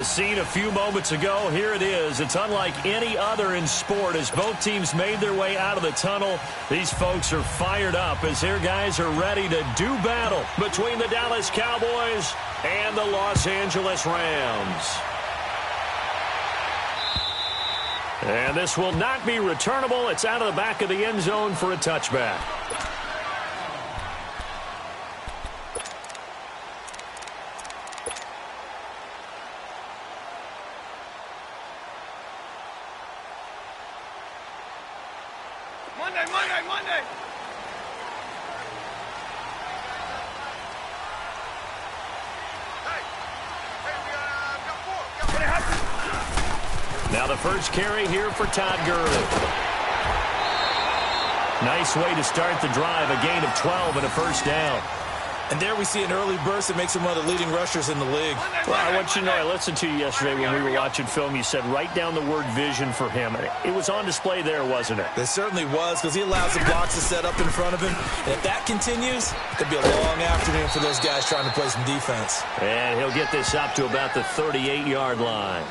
Seen a few moments ago, here it is. It's unlike any other in sport as both teams made their way out of the tunnel. These folks are fired up as their guys are ready to do battle between the Dallas Cowboys and the Los Angeles Rams. And this will not be returnable. It's out of the back of the end zone for a touchback. Monday. Now the first carry here for Todd Gurley. Nice way to start the drive. A gain of 12 and a first down. And there we see an early burst that makes him one of the leading rushers in the league. Well, I want you to know, I listened to you yesterday when we were watching film. You said write down the word vision for him. It was on display there, wasn't it? It certainly was, because he allows the blocks to set up in front of him. And if that continues, it could be a long afternoon for those guys trying to play some defense. And he'll get this up to about the 38-yard line.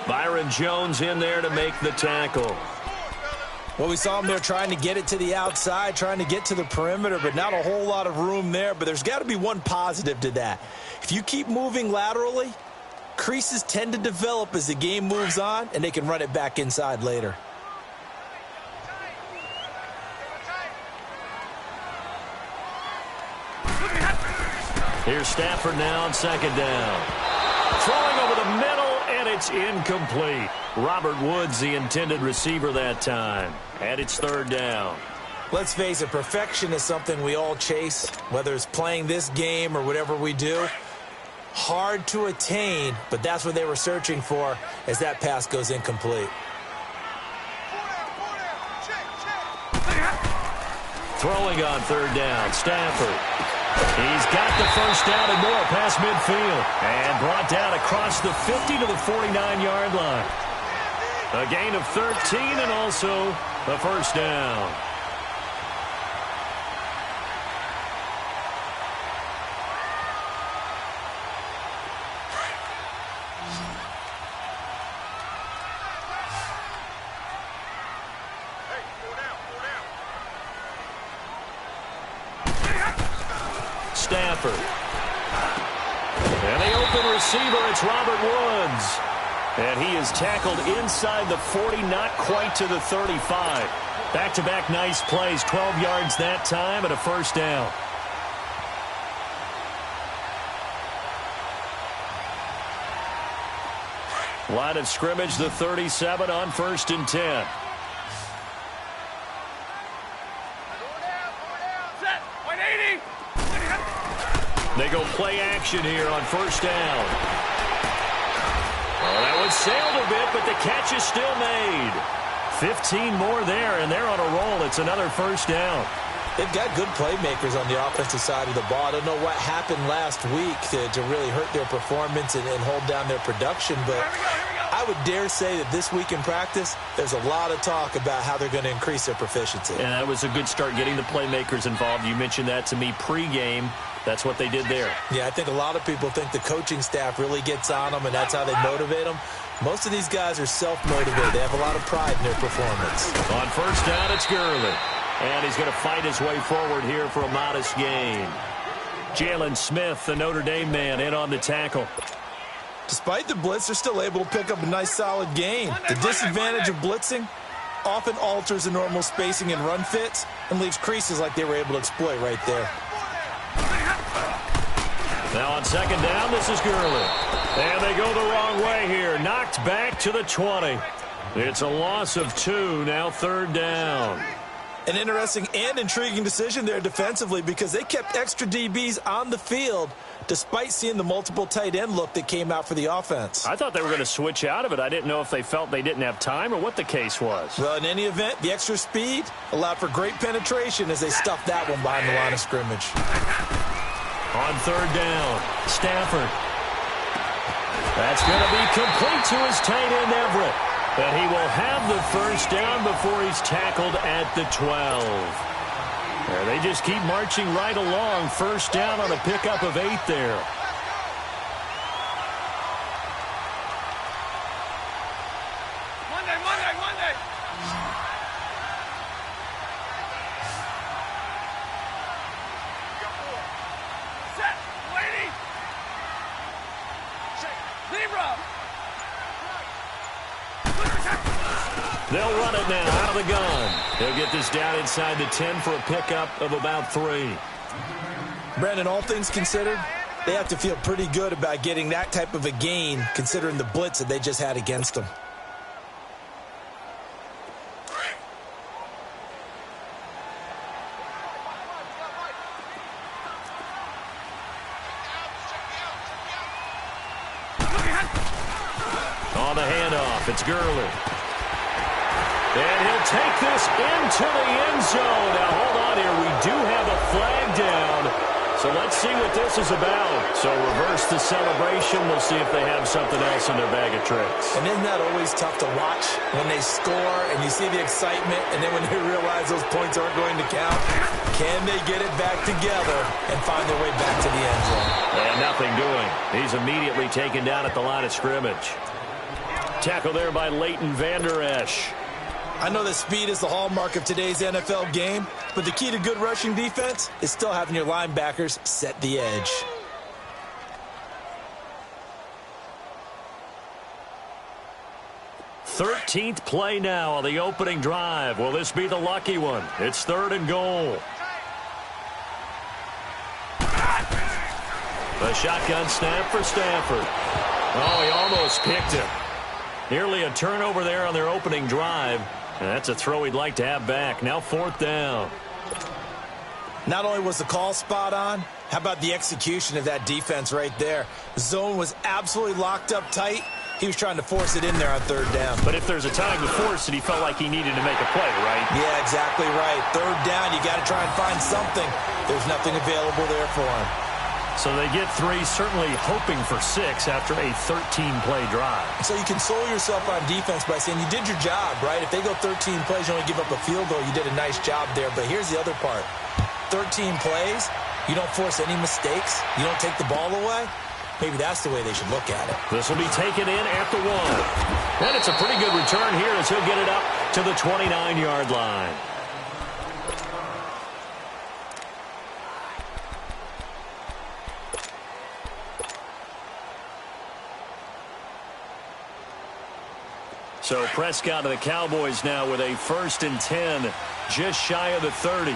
Byron Jones in there to make the tackle. Well, we saw him there trying to get it to the outside, trying to get to the perimeter, but not a whole lot of room there. But there's got to be one positive to that. If you keep moving laterally, creases tend to develop as the game moves on, and they can run it back inside later. Here's Stafford now on second down. Throwing over the middle, and it's incomplete. Robert Woods, the intended receiver that time. And it's third down. Let's face it, perfection is something we all chase, whether it's playing this game or whatever we do. Hard to attain, but that's what they were searching for as that pass goes incomplete. Throwing on third down, Stafford. He's got the first down and more past midfield. And brought down across the 50 to the 49-yard line. A gain of 13 and also a first down. Stafford. And the open receiver, it's Robert Woods. And he is tackled inside the 40, not quite to the 35. Back-to-back nice plays, 12 yards that time and a first down. Line of scrimmage, the 37 on 1st and 10. They go play action here on first down. Oh, that one sailed a bit, but the catch is still made. 15 more there, and they're on a roll. It's another first down. They've got good playmakers on the offensive side of the ball. I don't know what happened last week to really hurt their performance and hold down their production, but I would dare say that this week in practice, there's a lot of talk about how they're going to increase their proficiency. And that was a good start getting the playmakers involved. You mentioned that to me pregame. That's what they did there. Yeah, I think a lot of people think the coaching staff really gets on them, and that's how they motivate them. Most of these guys are self-motivated. They have a lot of pride in their performance. On first down, it's Gurley. And he's going to fight his way forward here for a modest gain. Jalen Smith, the Notre Dame man, in on the tackle. Despite the blitz, they're still able to pick up a nice, solid gain. The disadvantage of blitzing often alters the normal spacing and run fits and leaves creases like they were able to exploit right there. Now on second down, this is Gurley. And they go the wrong way here. Knocked back to the 20. It's a loss of 2, now third down. An interesting and intriguing decision there defensively because they kept extra DBs on the field despite seeing the multiple tight end look that came out for the offense. I thought they were going to switch out of it. I didn't know if they felt they didn't have time or what the case was. Well, in any event, the extra speed allowed for great penetration as they stuffed that one behind the line of scrimmage. On third down, Stafford. That's going to be complete to his tight end, Everett. But he will have the first down before he's tackled at the 12. There, they just keep marching right along. First down on a pickup of 8 there. They'll run it now out of the gun. They'll get this down inside the 10 for a pickup of about 3. Brandon, all things considered, they have to feel pretty good about getting that type of a gain considering the blitz that they just had against them. On the handoff, it's Gurley. And he'll take this into the end zone. Now, hold on here. We do have a flag down. So let's see what this is about. So reverse the celebration. We'll see if they have something else in their bag of tricks. And isn't that always tough to watch when they score and you see the excitement, and then when they realize those points aren't going to count? Can they get it back together and find their way back to the end zone? And nothing doing. He's immediately taken down at the line of scrimmage. Tackle there by Leighton Vander Esch. I know that speed is the hallmark of today's NFL game, but the key to good rushing defense is still having your linebackers set the edge. Thirteenth play now on the opening drive. Will this be the lucky one? It's 3rd and goal. The shotgun snap for Stafford. Oh, he almost picked him. Nearly a turnover there on their opening drive. And that's a throw he'd like to have back. Now 4th down. Not only was the call spot on, how about the execution of that defense right there? The zone was absolutely locked up tight. He was trying to force it in there on 3rd down. But if there's a time to force it, he felt like he needed to make a play, right? Yeah, exactly right. 3rd down, you got to try and find something. There's nothing available there for him. So they get 3, certainly hoping for 6 after a 13-play drive. So you console yourself on defense by saying you did your job, right? If they go 13 plays, you only give up a field goal, you did a nice job there. But here's the other part. 13 plays, you don't force any mistakes, you don't take the ball away. Maybe that's the way they should look at it. This will be taken in at the 1. And it's a pretty good return here as he'll get it up to the 29-yard line. So Prescott and the Cowboys now with a 1st and 10, just shy of the 30.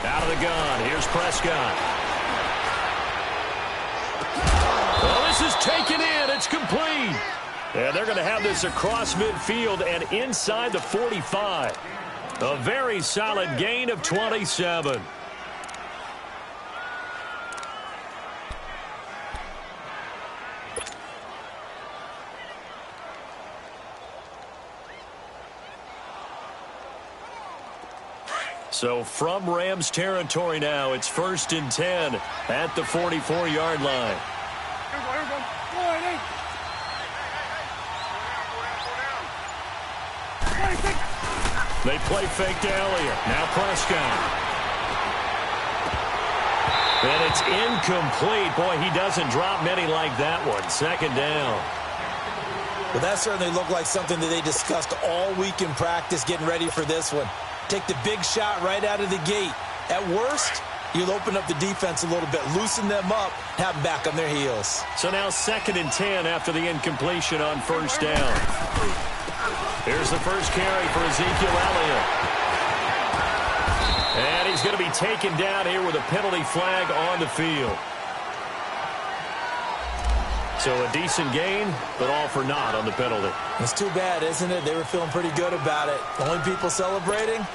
Out of the gun, here's Prescott. Well, this is taken in, it's complete. And they're going to have this across midfield and inside the 45. A very solid gain of 27. So from Rams territory now, it's 1st and 10 at the 44-yard line. They play fake to Elliott. Now Prescott. And it's incomplete. Boy, he doesn't drop many like that one. 2nd down. Well, that certainly looked like something that they discussed all week in practice getting ready for this one. Take the big shot right out of the gate. At worst, you'll open up the defense a little bit, loosen them up, have them back on their heels. So now 2nd and 10 after the incompletion on 1st down. Here's the first carry for Ezekiel Elliott. And he's going to be taken down here with a penalty flag on the field. So a decent gain, but all for naught on the penalty. It's too bad, isn't it? They were feeling pretty good about it. The only people celebrating,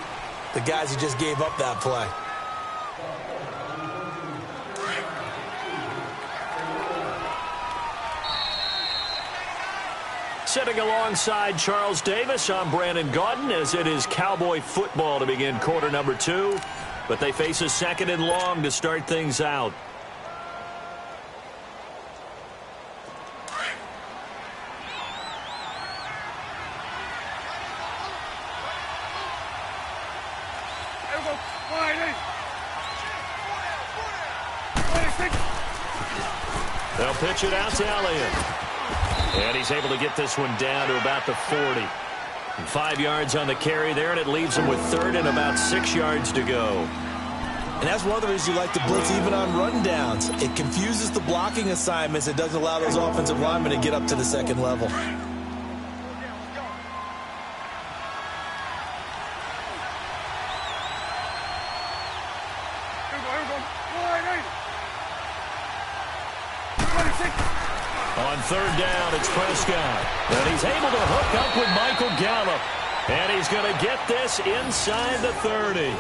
the guys who just gave up that play. Sitting alongside Charles Davis, I'm Brandon Gaudin as it is Cowboy football to begin quarter number 2. But they face a 2nd and long to start things out. They'll pitch it out to Elliott. And he's able to get this one down to about the 40. And 5 yards on the carry there, and it leaves him with 3rd and about 6 yards to go. And that's one of the reasons you like to blitz even on rundowns. It confuses the blocking assignments. It doesn't allow those offensive linemen to get up to the second level. On third down, it's Prescott. And he's able to hook up with Michael Gallup. And he's going to get this inside the 30.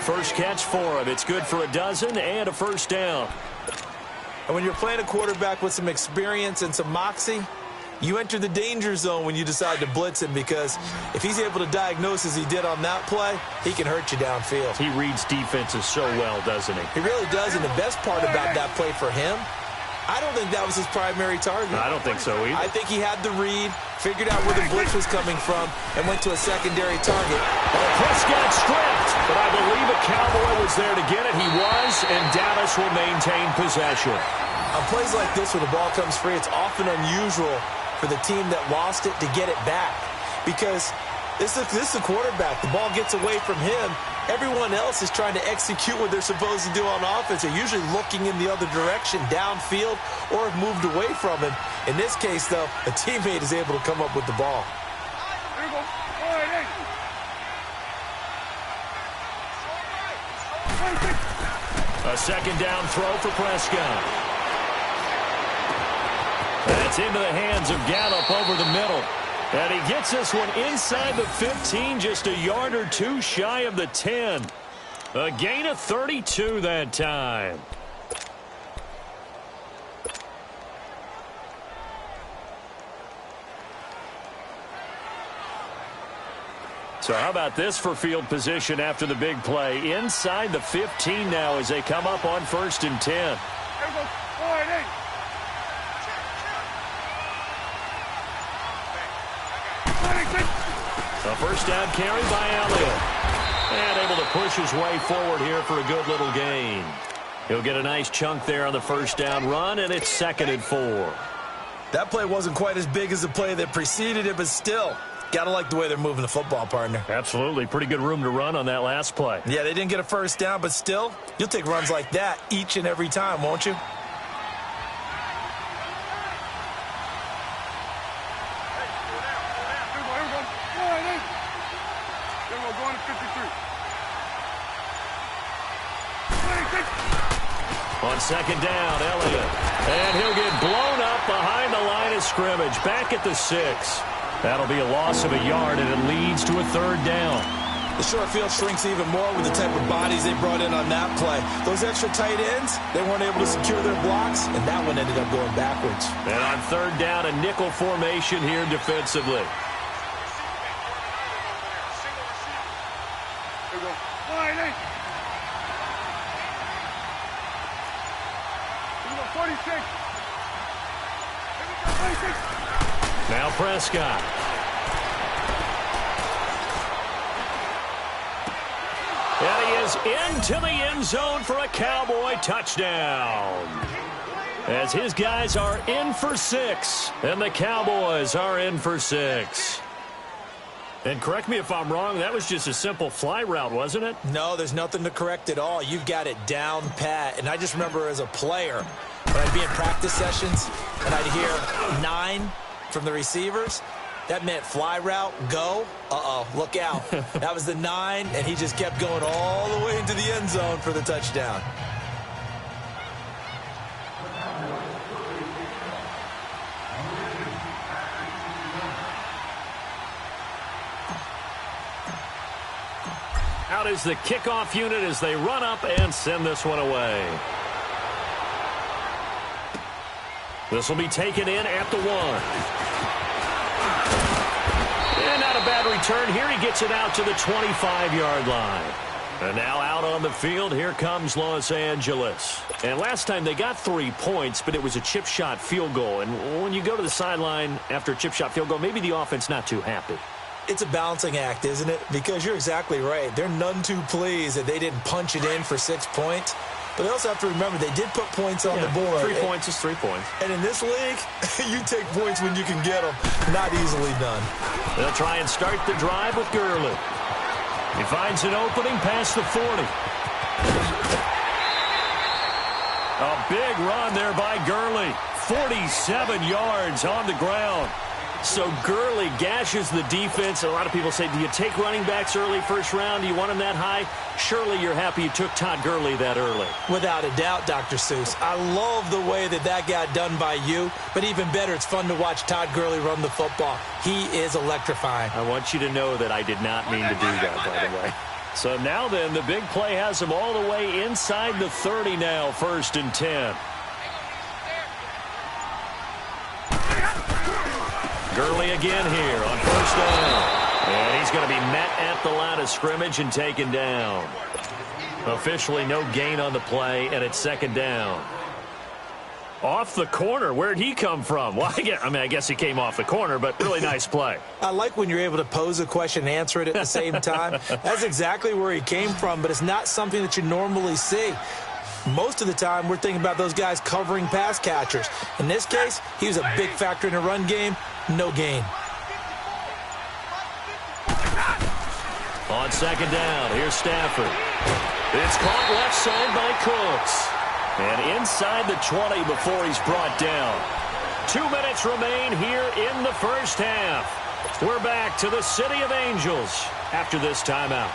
First catch for him. It's good for a dozen and a first down. And when you're playing a quarterback with some experience and some moxie, you enter the danger zone when you decide to blitz him, because if he's able to diagnose as he did on that play, he can hurt you downfield. He reads defenses so well, doesn't he? He really does, and the best part about that play for him, I don't think that was his primary target. I don't think so either. I think he had the read, figured out where the blitz was coming from, and went to a secondary target. Well, Prescott stripped, but I believe a Cowboy was there to get it. He was, and Dallas will maintain possession. On plays like this where the ball comes free, it's often unusual for the team that lost it to get it back, because this is a quarterback. The ball gets away from him. Everyone else is trying to execute what they're supposed to do on offense. They're usually looking in the other direction, downfield, or have moved away from him. In this case, though, a teammate is able to come up with the ball. A second down throw for Prescott. That's into the hands of Gallup over the middle. And he gets this one inside the 15, just a yard or two shy of the 10. A gain of 32 that time. So how about this for field position after the big play? Inside the 15 now as they come up on 1st and 10. A first down carry by Elliott. And able to push his way forward here for a good little gain. He'll get a nice chunk there on the first down run, and it's 2nd and 4. That play wasn't quite as big as the play that preceded it, but still, gotta like the way they're moving the football, partner. Absolutely. Pretty good room to run on that last play. Yeah, they didn't get a first down, but still, you'll take runs like that each and every time, won't you? On second down, Elliott. And he'll get blown up behind the line of scrimmage. Back at the 6. That'll be a loss of a yard, and it leads to a 3rd down. The short field shrinks even more with the type of bodies they brought in on that play. Those extra tight ends, they weren't able to secure their blocks, and that one ended up going backwards. And on 3rd down, a nickel formation here defensively. Now Prescott. And he is into the end zone for a Cowboy touchdown. As his guys are in for 6, and the Cowboys are in for 6. And correct me if I'm wrong, that was just a simple fly route, wasn't it? No, there's nothing to correct at all. You've got it down pat. And I just remember as a player, when I'd be in practice sessions and I'd hear 9 from the receivers, that meant fly route, go, look out. That was the 9, and he just kept going all the way into the end zone for the touchdown. Out is the kickoff unit as they run up and send this one away. This will be taken in at the 1. And not a bad return here. He gets it out to the 25-yard line. And now out on the field, here comes Los Angeles. And last time they got 3 points, but it was a chip shot field goal. And when you go to the sideline after a chip shot field goal, maybe the offense not too happy. It's a balancing act, isn't it? Because you're exactly right. They're none too pleased that they didn't punch it in for 6 points. But they also have to remember they did put points on the board. 3 points is 3 points. And in this league, you take points when you can get them. Not easily done. They'll try and start the drive with Gurley. He finds an opening past the 40. A big run there by Gurley. 47 yards on the ground. So Gurley gashes the defense. A lot of people say, do you take running backs early first round? Do you want them that high? Surely you're happy you took Todd Gurley that early. Without a doubt, Dr. Seuss. I love the way that got done by you, but even better, it's fun to watch Todd Gurley run the football. He is electrifying. I want you to know that I did not mean to do that, by the way. So now then, the big play has him all the way inside the 30 now, 1st and 10. Gurley again here on 1st down. And he's going to be met at the line of scrimmage and taken down. Officially no gain on the play, and it's 2nd down. Off the corner. Where'd he come from? Well, I guess he came off the corner, but really nice play. I like when you're able to pose a question and answer it at the same time. That's exactly where he came from, but it's not something that you normally see. Most of the time, we're thinking about those guys covering pass catchers. In this case, he was a big factor in the run game. No gain. On 2nd down, here's Stafford. It's caught left side by Cooks. And inside the 20 before he's brought down. 2 minutes remain here in the first half. We're back to the City of Angels after this timeout.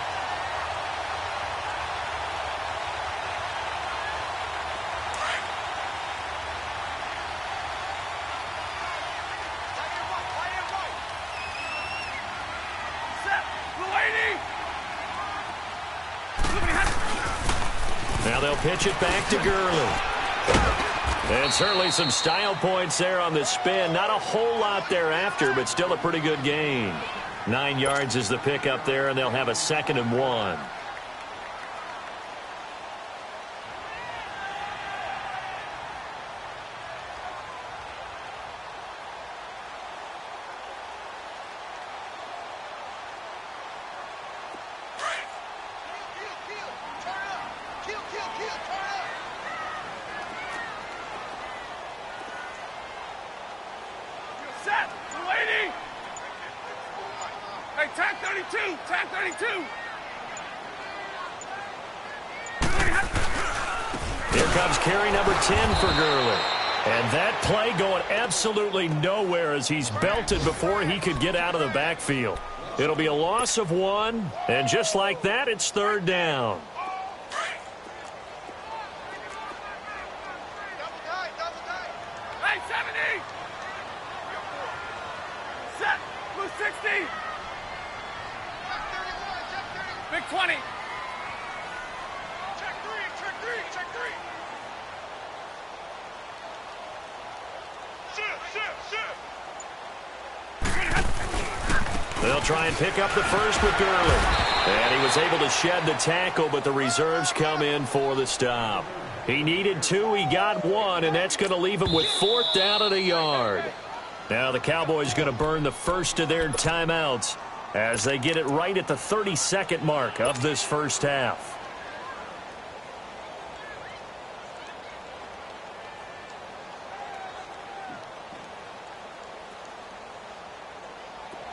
Now they'll pitch it back to Gurley. And certainly some style points there on the spin. Not a whole lot thereafter, but still a pretty good gain. 9 yards is the pickup there, and they'll have a 2nd and 1. Here comes carry number 10 for Gurley. And that play going absolutely nowhere as he's belted before he could get out of the backfield. It'll be a loss of 1, and just like that, it's 3rd down. Hey, 70! Set! Blue 60! Big 20! Check 3! Check 3! They'll try and pick up the first with Gurley. And he was able to shed the tackle, but the reserves come in for the stop. He needed 2, he got 1, and that's going to leave him with 4th down at a yard. Now the Cowboys going to burn the first of their timeouts as they get it right at the 32nd mark of this first half.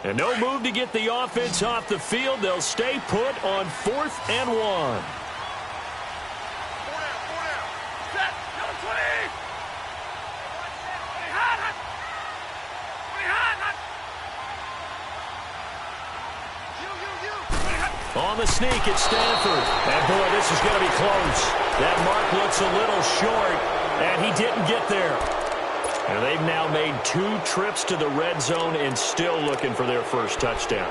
And no move to get the offense off the field. They'll stay put on 4th and 1. 4 down. Set. Number 20. On the sneak, it's Stafford. And boy, this is going to be close. That mark looks a little short, and he didn't get there. And they've now made 2 trips to the red zone and still looking for their first touchdown.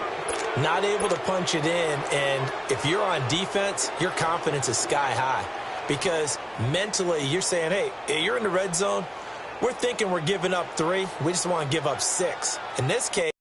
Not able to punch it in, and if you're on defense, your confidence is sky high. Because mentally, you're saying, hey, you're in the red zone. We're thinking we're giving up 3. We just want to give up 6. In this case,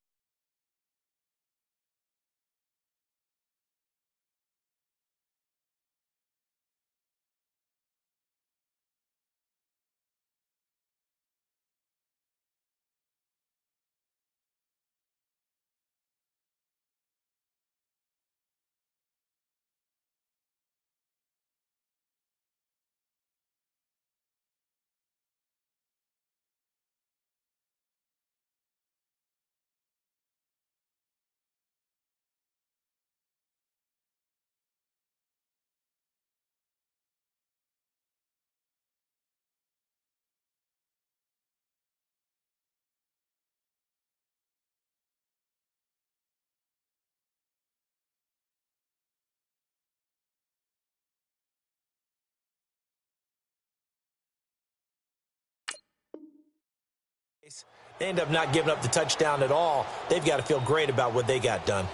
They end up not giving up the touchdown at all. They've got to feel great about what they got done.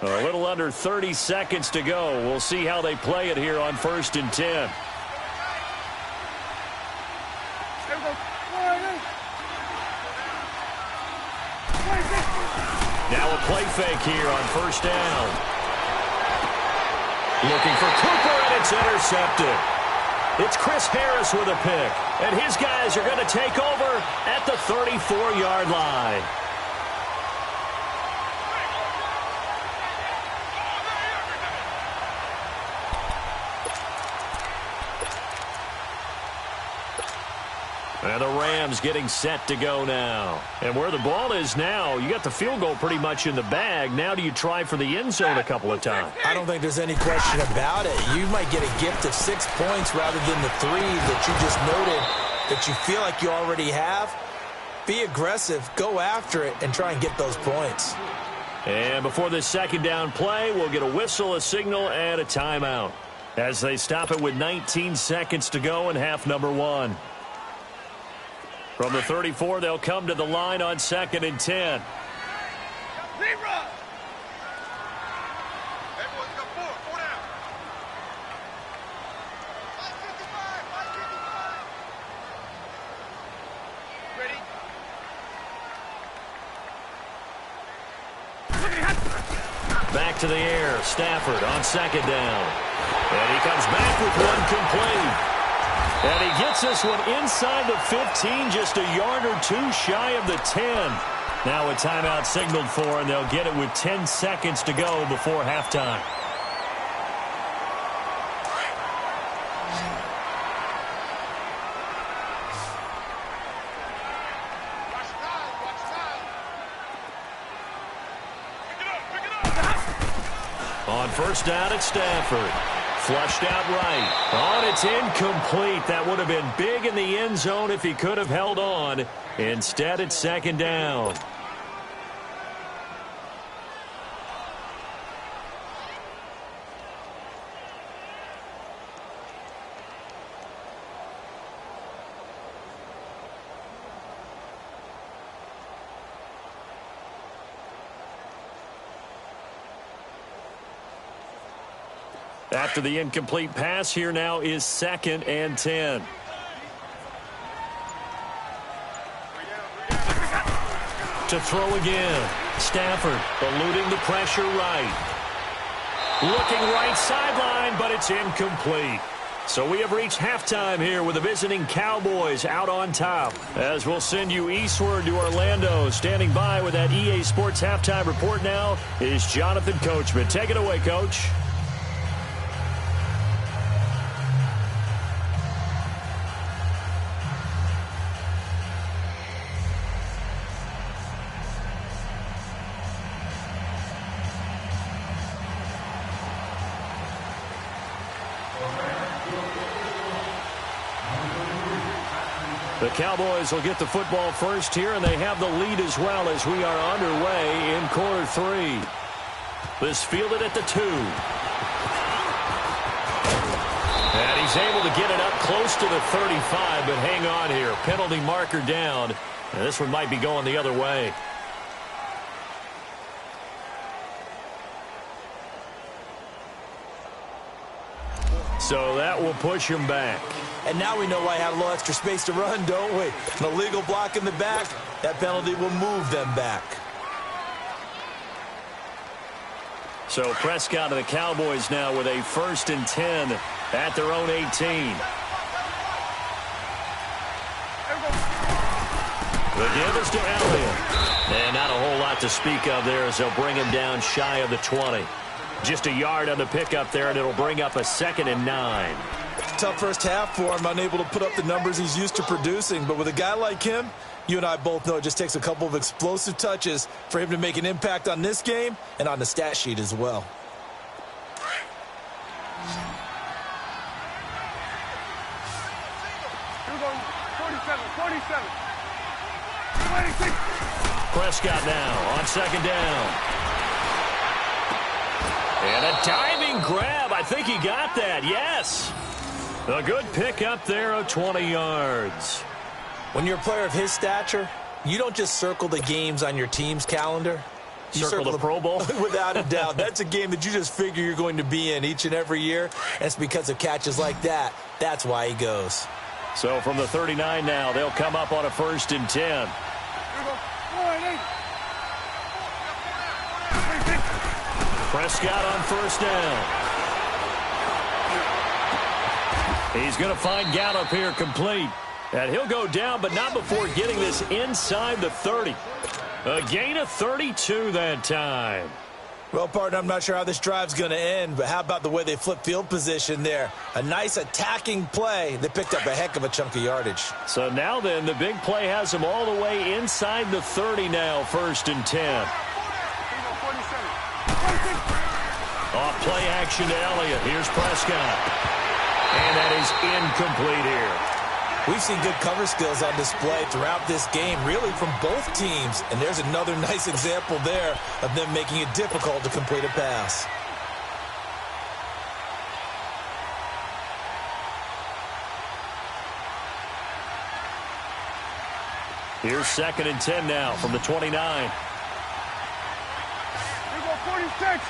A little under 30 seconds to go. We'll see how they play it here on 1st and 10. Now a play fake here on 1st down. Looking for Cooper, and it's intercepted. It's Chris Harris with a pick, and his guys are going to take over at the 34-yard line. And the Rams getting set to go now. And where the ball is now, you got the field goal pretty much in the bag. Now do you try for the end zone a couple of times? I don't think there's any question about it. You might get a gift of 6 points rather than the 3 that you just noted that you feel like you already have. Be aggressive, go after it, and try and get those points. And before this 2nd down play, we'll get a whistle, a signal, and a timeout as they stop it with 19 seconds to go in half number 1. From the 34, they'll come to the line on 2nd and 10. Back to the air. Stafford on 2nd down. And he comes back with one complete. And he gets this one inside the 15, just a yard or 2 shy of the 10. Now a timeout signaled for, and they'll get it with 10 seconds to go before halftime. On 1st down at Stafford. Flushed out right. Oh, it's incomplete. That would have been big in the end zone if he could have held on. Instead, it's 2nd down. After the incomplete pass, here now is 2nd and 10. To throw again. Stafford eluding the pressure right. Looking right sideline, but it's incomplete. So we have reached halftime here with the visiting Cowboys out on top. As we'll send you eastward to Orlando. Standing by with that EA Sports halftime report now is Jonathan Coachman. Take it away, Coach. The Cowboys will get the football first here, and they have the lead as well as we are underway in quarter 3. This fielded at the 2. And he's able to get it up close to the 35, but hang on here. Penalty marker down, and this one might be going the other way. So that will push him back. And now we know why I have a little extra space to run, don't we? An illegal block in the back, that penalty will move them back. So Prescott and the Cowboys now with a 1st and 10 at their own 18. The give is to Elliott. And not a whole lot to speak of there as they'll bring him down shy of the 20. Just a yard on the pickup there, and it'll bring up a 2nd and 9. Tough first half for him, unable to put up the numbers he's used to producing. But with a guy like him, you and I both know it just takes a couple of explosive touches for him to make an impact on this game and on the stat sheet as well. Prescott now on 2nd down. And a diving grab. I think he got that. Yes. A good pick up there of 20 yards. When you're a player of his stature, you don't just circle the games on your team's calendar. You circle the Pro Bowl? Without a doubt. That's a game that you just figure you're going to be in each and every year. And it's because of catches like that. That's why he goes. So from the 39 now, they'll come up on a 1st and 10. Prescott on 1st down. He's going to find Gallup here complete. And he'll go down, but not before getting this inside the 30. A gain of 32 that time. Well, partner, I'm not sure how this drive's going to end, but how about the way they flip field position there? A nice attacking play. They picked up a heck of a chunk of yardage. So now then, the big play has them all the way inside the 30 now, 1st and 10. Off play action to Elliott. Here's Prescott. And that is incomplete here. We've seen good cover skills on display throughout this game, really from both teams. And there's another nice example there of them making it difficult to complete a pass. Here's 2nd and 10 now from the 29. Here we go, 46.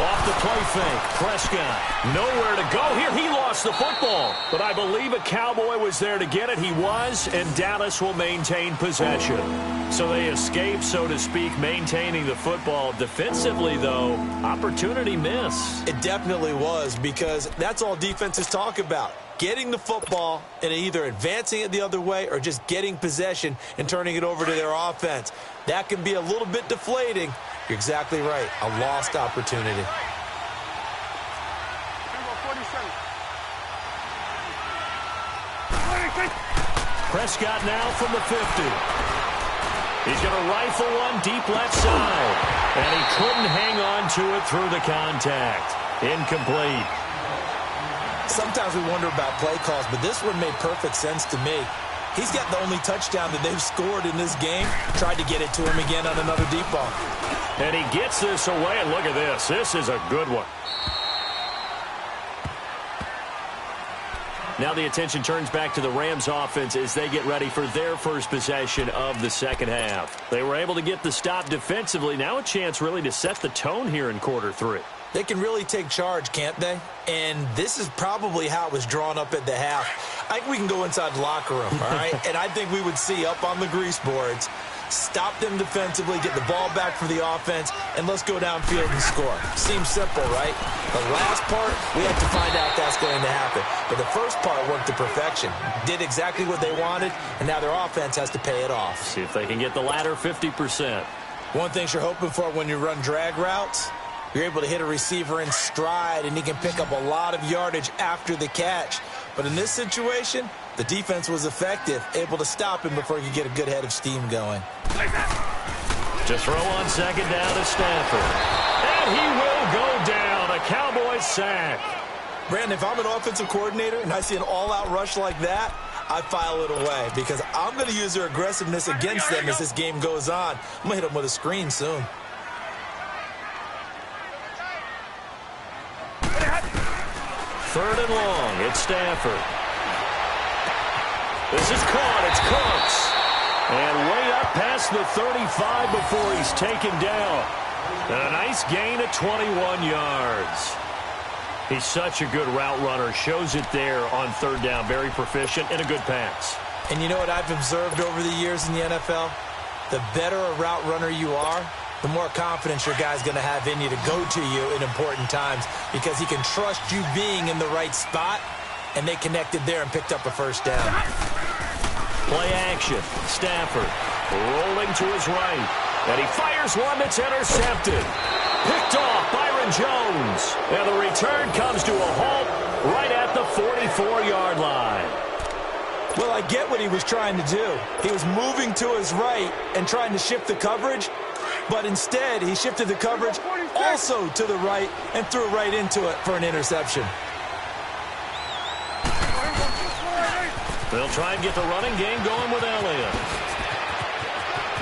Off the play fake. Prescott nowhere to go here. He lost the football, but I believe a Cowboy was there to get it. He was, and Dallas will maintain possession. So they escape, so to speak, maintaining the football. Defensively, though, opportunity miss. It definitely was, because that's all defenses talk about. Getting the football and either advancing it the other way or just getting possession and turning it over to their offense. That can be a little bit deflating. You're exactly right. A lost opportunity. Prescott now from the 50. He's going to rifle one deep left side. And he couldn't hang on to it through the contact. Incomplete. Sometimes we wonder about play calls, but this one made perfect sense to me. He's got the only touchdown that they've scored in this game. Tried to get it to him again on another deep ball. And he gets this away, and look at this. This is a good one. Now the attention turns back to the Rams offense as they get ready for their first possession of the second half. They were able to get the stop defensively. Now a chance really to set the tone here in quarter 3. They can really take charge, can't they? And this is probably how it was drawn up at the half. I think we can go inside the locker room, all right? And I think we would see up on the grease boards, stop them defensively, get the ball back for the offense, and let's go downfield and score. Seems simple, right? The last part, we have to find out that's going to happen. But the first part worked to perfection. Did exactly what they wanted, and now their offense has to pay it off. See if they can get the latter 50%. One thing you're hoping for when you run drag routes, you're able to hit a receiver in stride, and he can pick up a lot of yardage after the catch. But in this situation, the defense was effective, able to stop him before he could get a good head of steam going. To throw on second down to Stafford. And he will go down. A Cowboys sack. Brandon, if I'm an offensive coordinator and I see an all-out rush like that, I file it away because I'm going to use their aggressiveness against them as this game goes on. I'm going to hit them with a screen soon. Third and long. It's Stafford. This is caught. It's Cooks. And way up past the 35 before he's taken down. And a nice gain of 21 yards. He's such a good route runner. Shows it there on third down. Very proficient and a good pass. And you know what I've observed over the years in the NFL? The better a route runner you are, the more confidence your guy's going to have in you to go to you in important times because he can trust you being in the right spot, and they connected there and picked up a first down. Play action. Stafford rolling to his right, and he fires one that's intercepted. Picked off Byron Jones, and the return comes to a halt right at the 44-yard line. Well, I get what he was trying to do. He was moving to his right and trying to shift the coverage, but instead he shifted the coverage also to the right and threw right into it for an interception. They'll try and get the running game going with Elliott.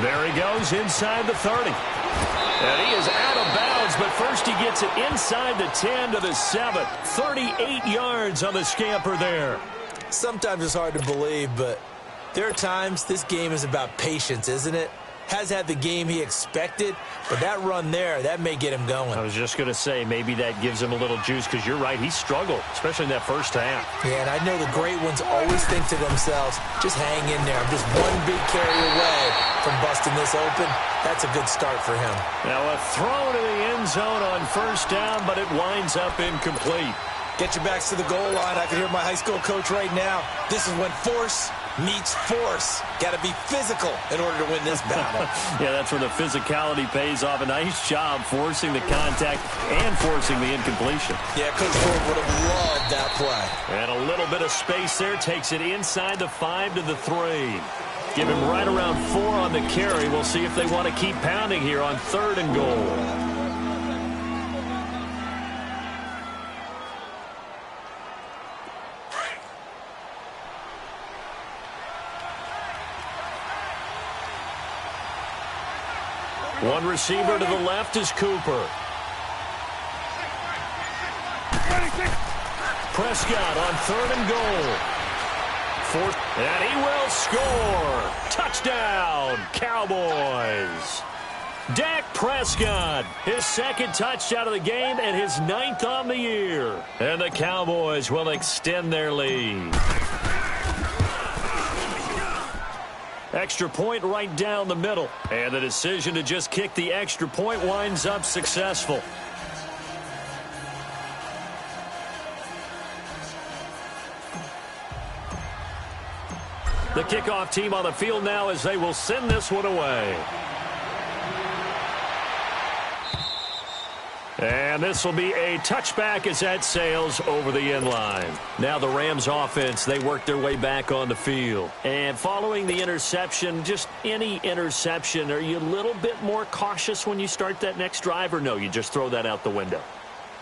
There he goes inside the 30. And he is out of bounds, but first he gets it inside the 10 to the 7. 38 yards on the scamper there. Sometimes it's hard to believe, but there are times this game is about patience, isn't it? Has had the game he expected, but that run there, that may get him going. I was just going to say, maybe that gives him a little juice, because you're right, he struggled, especially in that first half. Yeah, and I know the great ones always think to themselves, just hang in there. I'm just one big carry away from busting this open. That's a good start for him. Now a throw to the end zone on first down, but it winds up incomplete. Get your backs to the goal line. I can hear my high school coach right now. This is when force meets force. Got to be physical in order to win this battle. Yeah, that's where the physicality pays off. A nice job forcing the contact and forcing the incompletion. Yeah, Coach Ford would have loved that play. And a little bit of space there takes it inside the 5 to the 3. Give him right around 4 on the carry. We'll see if they want to keep pounding here on 3rd and goal. One receiver to the left is Cooper. Prescott on 3rd and goal. And he will score. Touchdown, Cowboys. Dak Prescott, his 2nd touchdown of the game and his 9th on the year. And the Cowboys will extend their lead. Extra point right down the middle. And the decision to just kick the extra point winds up successful. The kickoff team on the field now as they will send this one away. And this will be a touchback as that sails over the end line. Now the Rams offense, they work their way back on the field. And following the interception, just any interception, are you a little bit more cautious when you start that next drive, or no, you just throw that out the window?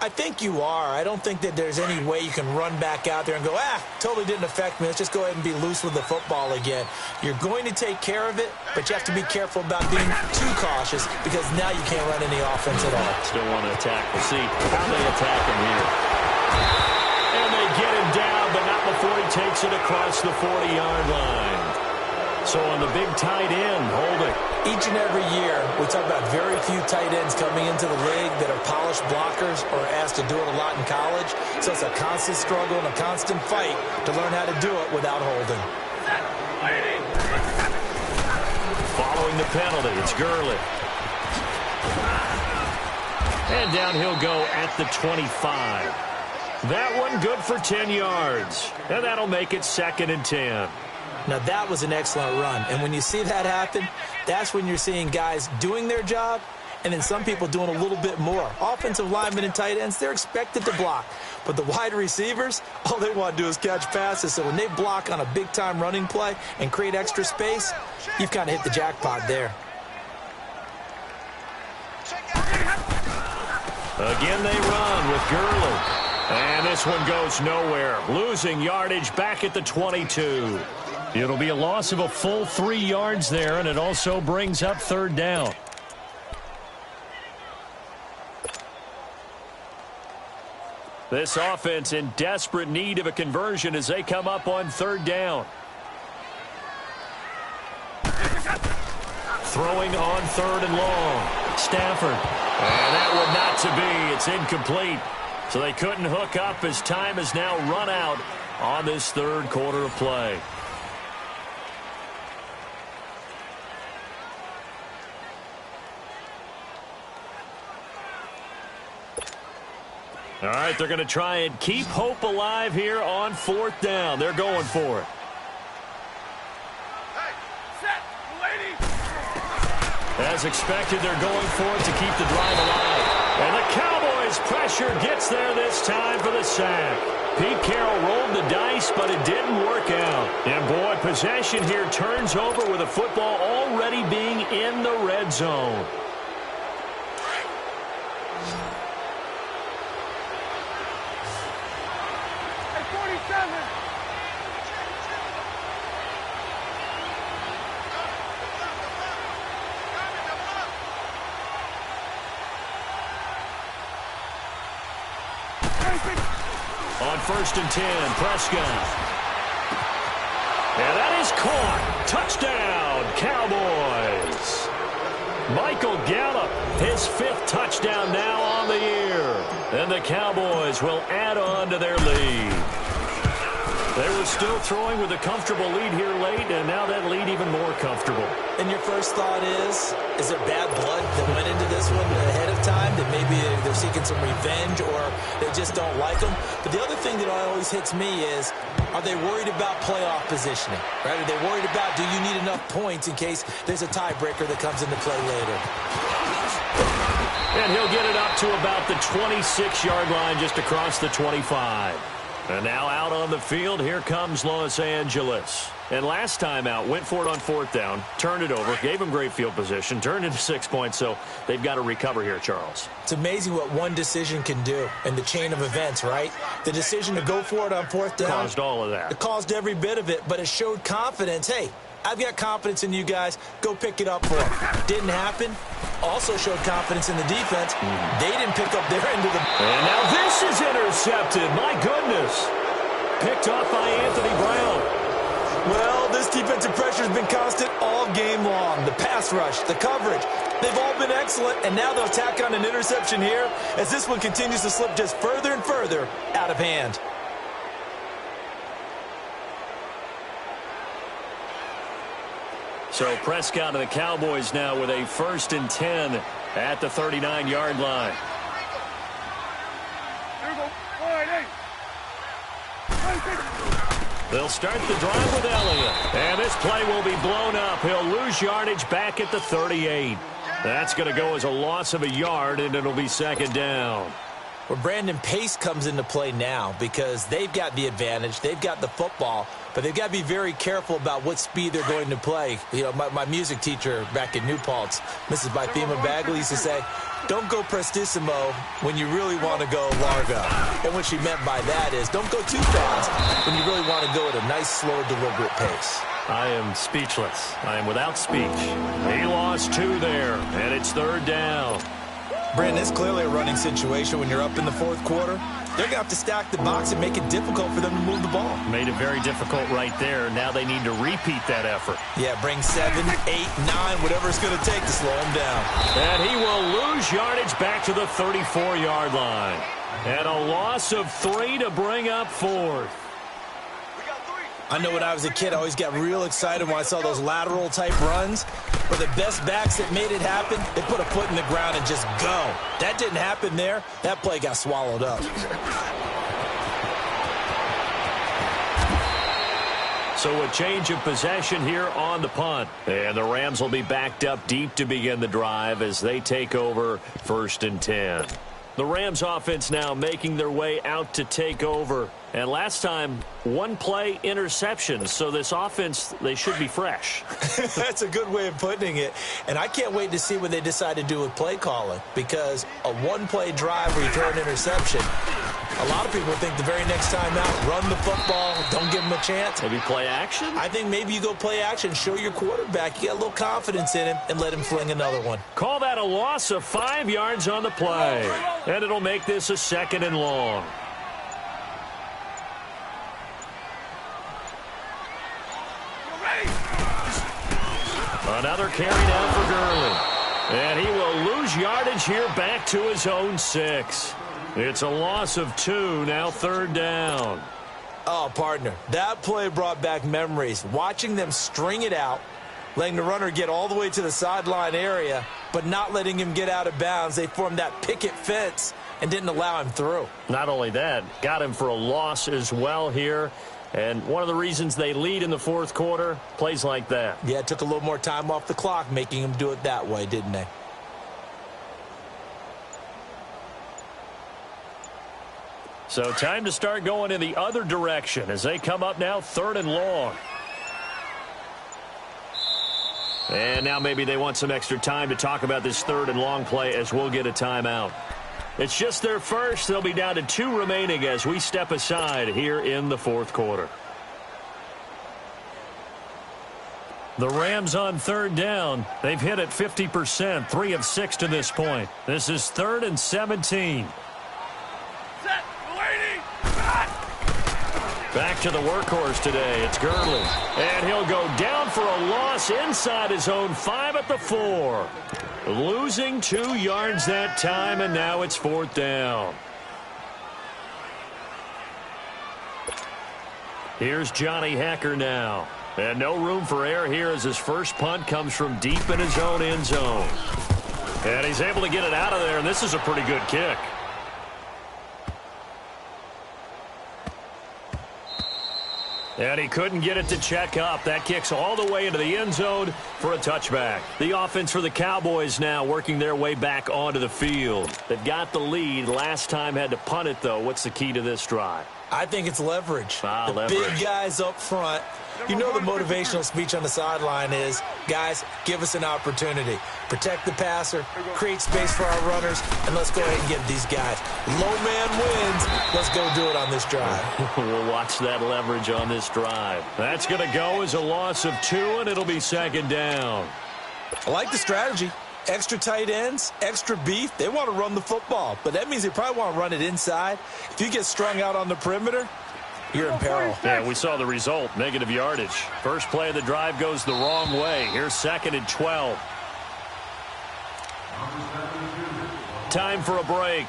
I think you are. I don't think that there's any way you can run back out there and go, totally didn't affect me. Let's just go ahead and be loose with the football again. You're going to take care of it, but you have to be careful about being too cautious because now you can't run any offense at all. Still want to attack. We'll see how they attack him here. And they get him down, but not before he takes it across the 40-yard line. So on the big tight end, holding. Each and every year, we talk about very few tight ends coming into the league that are polished blockers or asked to do it a lot in college. So it's a constant struggle and a constant fight to learn how to do it without holding. Following the penalty, it's Gurley. And down he'll go at the 25. That one good for 10 yards. And that'll make it 2nd and 10. Now, that was an excellent run. And when you see that happen, that's when you're seeing guys doing their job and then some people doing a little bit more. Offensive linemen and tight ends, they're expected to block. But the wide receivers, all they want to do is catch passes. So when they block on a big-time running play and create extra space, you've kind of hit the jackpot there. Again, they run with Gurley. And this one goes nowhere. Losing yardage back at the 22. It'll be a loss of a full 3 yards there, and it also brings up 3rd down. This offense in desperate need of a conversion as they come up on 3rd down. Throwing on 3rd and long. Stafford. And that one not to be. It's incomplete. So they couldn't hook up as time has now run out on this 3rd quarter of play. All right, they're going to try and keep hope alive here on 4th down. They're going for it. Hey, set, lady. As expected, they're going for it to keep the drive alive. And the Cowboys' pressure gets there this time for the sack. Pete Carroll rolled the dice, but it didn't work out. And, boy, possession here turns over with the football already being in the red zone. On 1st and 10, Prescott. And that is caught. Touchdown, Cowboys. Michael Gallup, his 5th touchdown now on the year. And the Cowboys will add on to their lead. They were still throwing with a comfortable lead here late, and now that lead even more comfortable. And your first thought is there bad blood that went into this one ahead of time, that maybe they're seeking some revenge or they just don't like them? But the other thing that always hits me is, are they worried about playoff positioning? Right? Are they worried about, do you need enough points in case there's a tiebreaker that comes into play later? And he'll get it up to about the 26-yard line, just across the 25. And now out on the field, here comes Los Angeles. And last time out, went for it on 4th down, turned it over, gave them great field position, turned into 6 points, so they've got to recover here, Charles. It's amazing what one decision can do in the chain of events, right? The decision to go for it on 4th down caused all of that. It caused every bit of it, but it showed confidence. Hey, I've got confidence in you guys. Go pick it up for them. Didn't happen. Also showed confidence in the defense. They didn't pick up their end of the... And now this is intercepted. My goodness. Picked off by Anthony Brown. Well, this defensive pressure has been constant all game long. The pass rush, the coverage, they've all been excellent, and now they'll tack on an interception here as this one continues to slip just further and further out of hand. So Prescott and the Cowboys now with a 1st and 10 at the 39-yard line. They'll start the drive with Elliott. And this play will be blown up. He'll lose yardage back at the 38. That's going to go as a loss of a yard, and it'll be 2nd down. Well, Brandon, pace comes into play now because they've got the advantage. They've got the football, but they've got to be very careful about what speed they're going to play. You know, my music teacher back in New Paltz, Mrs. Bythema Bagley, used to say, don't go prestissimo when you really want to go largo. And what she meant by that is don't go too fast when you really want to go at a nice, slow, deliberate pace. I am speechless. I am without speech. He lost 2 there, and it's 3rd down. Brandon, it's clearly a running situation when you're up in the 4th quarter. They're going to have to stack the box and make it difficult for them to move the ball. Made it very difficult right there. Now they need to repeat that effort. Yeah, bring 7, 8, 9, whatever it's going to take to slow him down. And he will lose yardage back to the 34-yard line. And a loss of 3 to bring up 4th. I know when I was a kid, I always got real excited when I saw those lateral-type runs. But the best backs that made it happen, they put a foot in the ground and just go. That didn't happen there. That play got swallowed up. So a change of possession here on the punt. And the Rams will be backed up deep to begin the drive as they take over 1st and 10. The Rams offense now making their way out to take over. And last time, 1 play interception. So this offense, they should be fresh. That's a good way of putting it. And I can't wait to see what they decide to do with play calling. Because a 1-play drive where you throw an interception, a lot of people think the very next time out, run the football, don't give them a chance. Maybe play action? I think maybe you go play action, show your quarterback, you got a little confidence in him, and let him fling another one. Call that a loss of 5 yards on the play. And it'll make this a 2nd and long. Another carry down for Gurley. And he will lose yardage here back to his own 6. It's a loss of 2, now 3rd down. Oh, partner, that play brought back memories. Watching them string it out, letting the runner get all the way to the sideline area, but not letting him get out of bounds. They formed that picket fence and didn't allow him through. Not only that, got him for a loss as well here. And one of the reasons they lead in the 4th quarter, plays like that. Yeah, it took a little more time off the clock making him do it that way, didn't they? So time to start going in the other direction as they come up now 3rd and long. And now maybe they want some extra time to talk about this 3rd and long play as we'll get a timeout. It's just their first. They'll be down to 2 remaining as we step aside here in the 4th quarter. The Rams on 3rd down. They've hit it 50%, 3 of 6 to this point. This is 3rd and 17. Set, waiting, Back to the workhorse today. It's Gurley. And he'll go down for a loss inside his own 5 at the 4. Losing 2 yards that time, and now it's 4th down. Here's Johnny Hecker now. And no room for error here as his first punt comes from deep in his own end zone. And he's able to get it out of there, and this is a pretty good kick. And he couldn't get it to check up. That kicks all the way into the end zone for a touchback. The offense for the Cowboys now working their way back onto the field. They've got the lead. Last time had to punt it, though. What's the key to this drive? I think it's leverage. Leverage. Big guys up front. You know the motivational speech on the sideline is, guys, give us an opportunity. Protect the passer, create space for our runners, and let's go ahead and get these guys. Low man wins. Let's go do it on this drive. We'll watch that leverage on this drive. That's going to go as a loss of 2, and it'll be 2nd down. I like the strategy. Extra tight ends, extra beef. They want to run the football, but that means they probably want to run it inside. If you get strung out on the perimeter, you're in peril. Yeah, we saw the result, negative yardage. First play of the drive goes the wrong way. Here's 2nd and 12. Time for a break.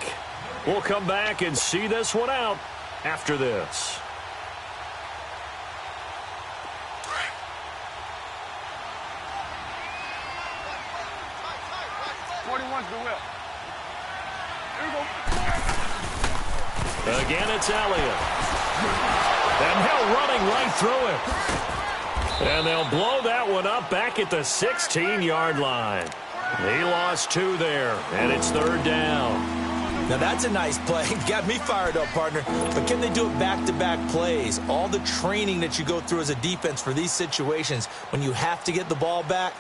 We'll come back and see this one out after this. 21's the whip. Here we go. Again, it's Elliott. And now running right through it. And they'll blow that one up back at the 16-yard line. He lost 2 there, and it's 3rd down. Now, that's a nice play. Got me fired up, partner. But can they do it back-to-back plays? All the training that you go through as a defense for these situations, when you have to get the ball back,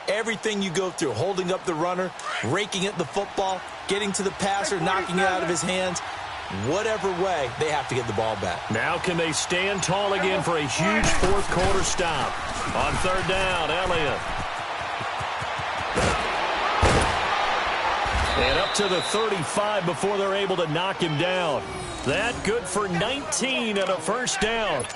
everything you go through, holding up the runner, raking at the football, getting to the passer, knocking it out of his hands, whatever way, they have to get the ball back. Now can they stand tall again for a huge 4th quarter stop? On 3rd down, Elliott. And up to the 35 before they're able to knock him down. That good for 19 and a 1st down.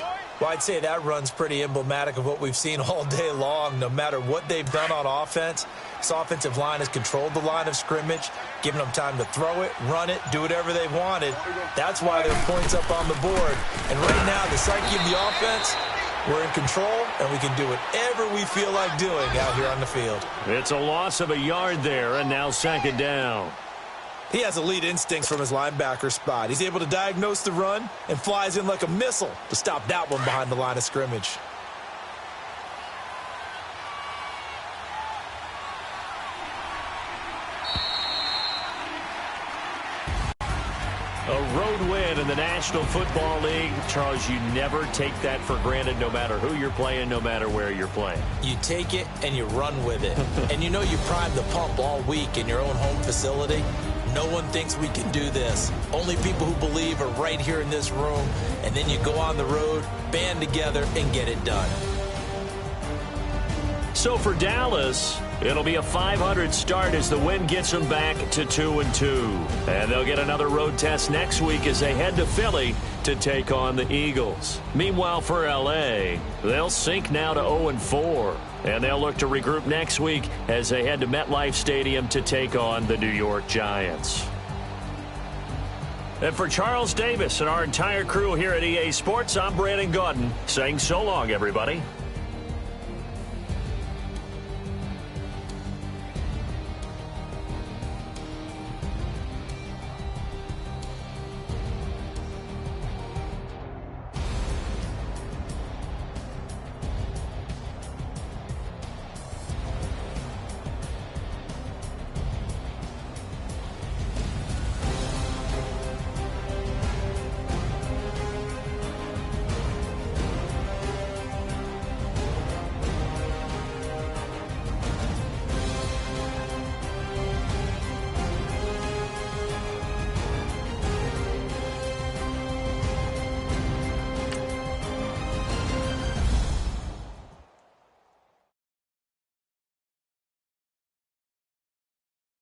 Well, I'd say that run's pretty emblematic of what we've seen all day long. No matter what they've done on offense, this offensive line has controlled the line of scrimmage, given them time to throw it, run it, do whatever they wanted. That's why there are points up on the board. And right now, the psyche of the offense, we're in control, and we can do whatever we feel like doing out here on the field. It's a loss of a yard there, and now 2nd down. He has elite instincts from his linebacker spot. He's able to diagnose the run and flies in like a missile to stop that one behind the line of scrimmage. A road win in the National Football League. Charles, you never take that for granted no matter who you're playing, no matter where you're playing. You take it and you run with it. And you know you primed the pump all week in your own home facility. No one thinks we can do this. Only people who believe are right here in this room. And then you go on the road, band together, and get it done. So for Dallas, it'll be a 500 start as the win gets them back to 2-2. And they'll get another road test next week as they head to Philly to take on the Eagles. Meanwhile, for L.A., they'll sink now to 0-4. And they'll look to regroup next week as they head to MetLife Stadium to take on the New York Giants. And for Charles Davis and our entire crew here at EA Sports, I'm Brandon Gaudin saying so long, everybody.